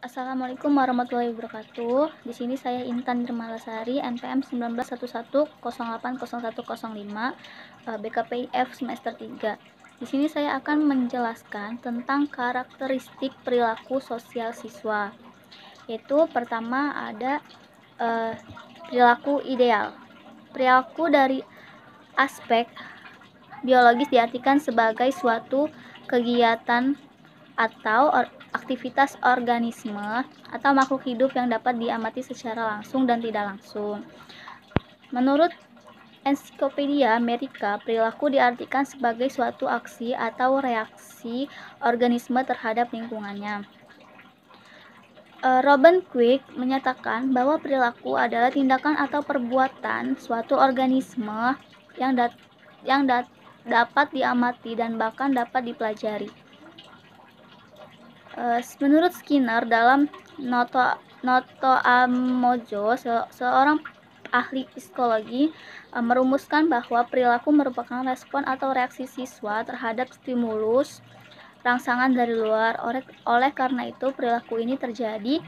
Assalamualaikum warahmatullahi wabarakatuh. Di sini saya Intan Nirmalasari, NPM 1911080105, BKPIF semester 3. Di sini saya akan menjelaskan tentang karakteristik perilaku sosial siswa. Yaitu pertama ada perilaku ideal. Perilaku dari aspek biologis diartikan sebagai suatu kegiatan atau aktivitas organisme atau makhluk hidup yang dapat diamati secara langsung dan tidak langsung. Menurut Ensiklopedia Amerika, perilaku diartikan sebagai suatu aksi atau reaksi organisme terhadap lingkungannya. Robin Quick menyatakan bahwa perilaku adalah tindakan atau perbuatan suatu organisme yang dapat diamati dan bahkan dapat dipelajari. Menurut Skinner, dalam Noto Amojo, seorang ahli psikologi, merumuskan bahwa perilaku merupakan respon atau reaksi siswa terhadap stimulus rangsangan dari luar. Oleh karena itu, perilaku ini terjadi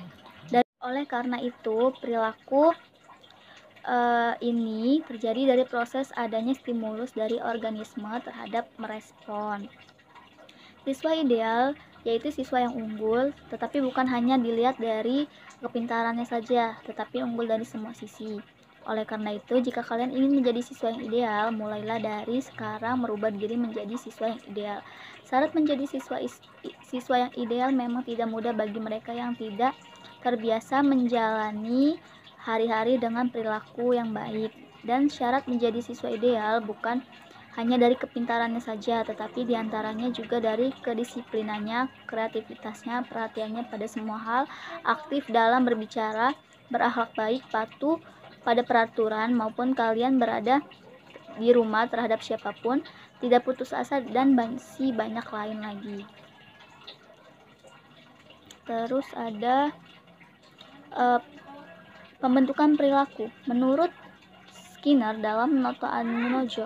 dari proses adanya stimulus dari organisme terhadap merespon. Siswa ideal yaitu siswa yang unggul, tetapi bukan hanya dilihat dari kepintarannya saja, tetapi unggul dari semua sisi. Oleh karena itu, jika kalian ingin menjadi siswa yang ideal, mulailah dari sekarang merubah diri menjadi siswa yang ideal. Syarat menjadi siswa yang ideal memang tidak mudah bagi mereka yang tidak terbiasa menjalani hari-hari dengan perilaku yang baik. Dan syarat menjadi siswa ideal bukan hanya dari kepintarannya saja, tetapi diantaranya juga dari kedisiplinannya, kreativitasnya, perhatiannya pada semua hal, aktif dalam berbicara, berakhlak baik, patuh pada peraturan, maupun kalian berada di rumah terhadap siapapun, tidak putus asa, dan masih banyak lain lagi. Terus ada pembentukan perilaku. Menurut Skinner dalam Noto Amojo,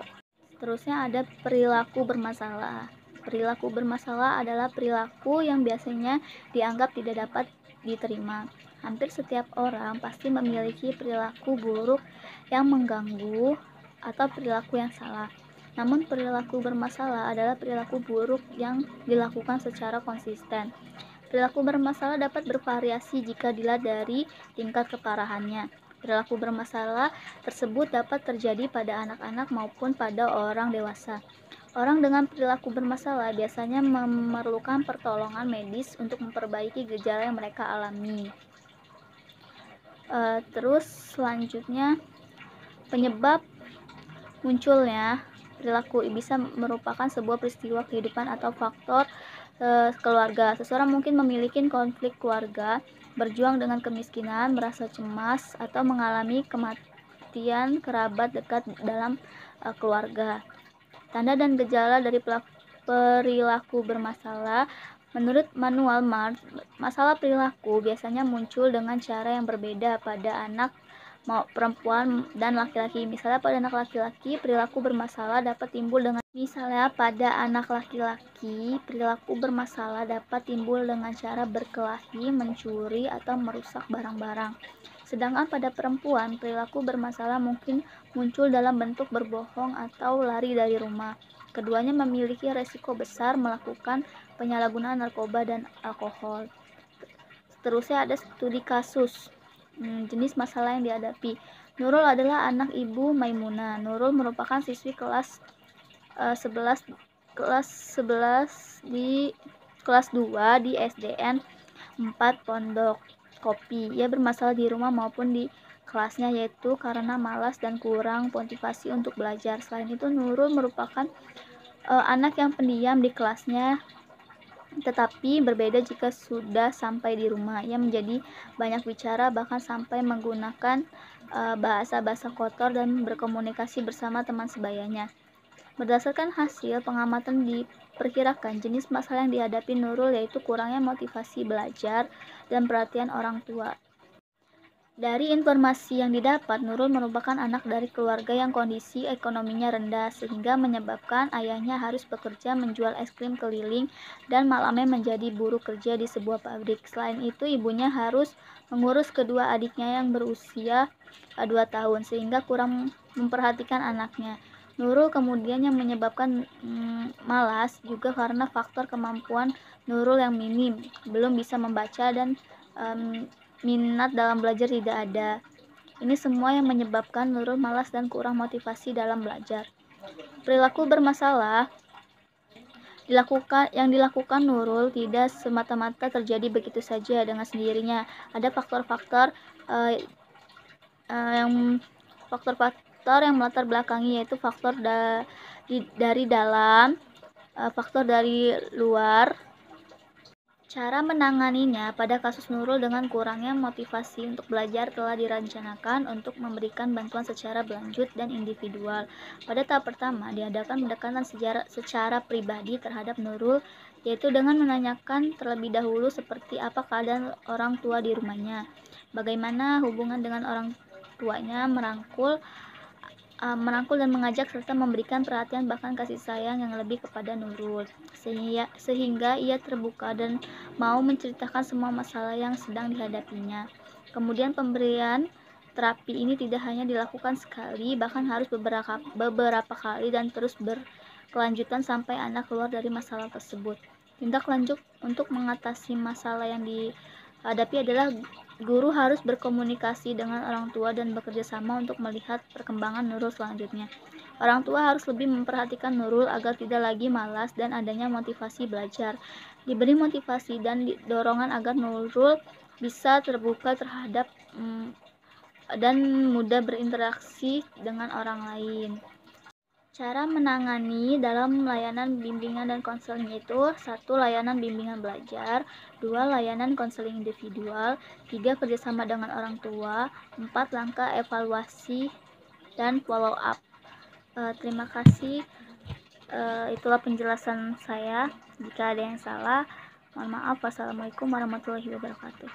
seterusnya ada perilaku bermasalah. Perilaku bermasalah adalah perilaku yang biasanya dianggap tidak dapat diterima. Hampir setiap orang pasti memiliki perilaku buruk yang mengganggu atau perilaku yang salah. Namun perilaku bermasalah adalah perilaku buruk yang dilakukan secara konsisten. Perilaku bermasalah dapat bervariasi jika dilihat dari tingkat keparahannya. Perilaku bermasalah tersebut dapat terjadi pada anak-anak maupun pada orang dewasa. Orang dengan perilaku bermasalah biasanya memerlukan pertolongan medis untuk memperbaiki gejala yang mereka alami. Terus selanjutnya, penyebab munculnya perilaku bisa merupakan sebuah peristiwa kehidupan atau faktor keluarga. Seseorang mungkin memiliki konflik keluarga, berjuang dengan kemiskinan, merasa cemas, atau mengalami kematian kerabat dekat dalam keluarga. Tanda dan gejala dari perilaku bermasalah. Menurut manual Mars, masalah perilaku biasanya muncul dengan cara yang berbeda pada anak perempuan dan laki-laki. Misalnya pada anak laki-laki, perilaku bermasalah dapat timbul dengan cara berkelahi, mencuri, atau merusak barang-barang. Sedangkan pada perempuan, perilaku bermasalah mungkin muncul dalam bentuk berbohong atau lari dari rumah. Keduanya memiliki resiko besar melakukan penyalahgunaan narkoba dan alkohol. Seterusnya ada studi kasus. Jenis masalah yang dihadapi. Nurul adalah anak ibu Maimunah. Nurul merupakan siswi kelas 11 di kelas 2 di SDN 4 Pondok Kopi. Ia bermasalah di rumah maupun di kelasnya, yaitu karena malas dan kurang motivasi untuk belajar. Selain itu, Nurul merupakan anak yang pendiam di kelasnya, tetapi berbeda jika sudah sampai di rumah. Ia menjadi banyak bicara, bahkan sampai menggunakan bahasa-bahasa kotor dan berkomunikasi bersama teman sebayanya. Berdasarkan hasil pengamatan, diperkirakan jenis masalah yang dihadapi Nurul yaitu kurangnya motivasi belajar dan perhatian orang tua. Dari informasi yang didapat, Nurul merupakan anak dari keluarga yang kondisi ekonominya rendah, sehingga menyebabkan ayahnya harus bekerja menjual es krim keliling dan malamnya menjadi buruh kerja di sebuah pabrik. Selain itu, ibunya harus mengurus kedua adiknya yang berusia 2 tahun, sehingga kurang memperhatikan anaknya. Nurul kemudian yang menyebabkan malas juga karena faktor kemampuan Nurul yang minim, belum bisa membaca dan minat dalam belajar tidak ada. Ini semua yang menyebabkan Nurul malas dan kurang motivasi dalam belajar. Perilaku bermasalah yang dilakukan Nurul tidak semata-mata terjadi begitu saja dengan sendirinya. Ada faktor-faktor yang melatar belakangi, yaitu faktor dari dalam, faktor dari luar. Cara menanganinya pada kasus Nurul dengan kurangnya motivasi untuk belajar telah direncanakan untuk memberikan bantuan secara berlanjut dan individual. Pada tahap pertama, diadakan pendekatan secara pribadi terhadap Nurul, yaitu dengan menanyakan terlebih dahulu seperti apa keadaan orang tua di rumahnya, bagaimana hubungan dengan orang tuanya, merangkul dan mengajak serta memberikan perhatian bahkan kasih sayang yang lebih kepada Nurul, sehingga ia terbuka dan mau menceritakan semua masalah yang sedang dihadapinya. Kemudian pemberian terapi ini tidak hanya dilakukan sekali, bahkan harus beberapa kali dan terus berkelanjutan sampai anak keluar dari masalah tersebut. Tindak lanjut untuk mengatasi masalah yang dihadapi adalah guru harus berkomunikasi dengan orang tua dan bekerja sama untuk melihat perkembangan Nurul selanjutnya. Orang tua harus lebih memperhatikan Nurul agar tidak lagi malas dan adanya motivasi belajar. Diberi motivasi dan dorongan agar Nurul bisa terbuka terhadap dan mudah berinteraksi dengan orang lain. Cara menangani dalam layanan bimbingan dan konseling itu: 1. Layanan bimbingan belajar, 2. Layanan konseling individual, 3. Kerjasama dengan orang tua, 4. Langkah evaluasi dan follow up. Terima kasih. Itulah penjelasan saya. Jika ada yang salah, mohon maaf. Wassalamualaikum warahmatullahi wabarakatuh.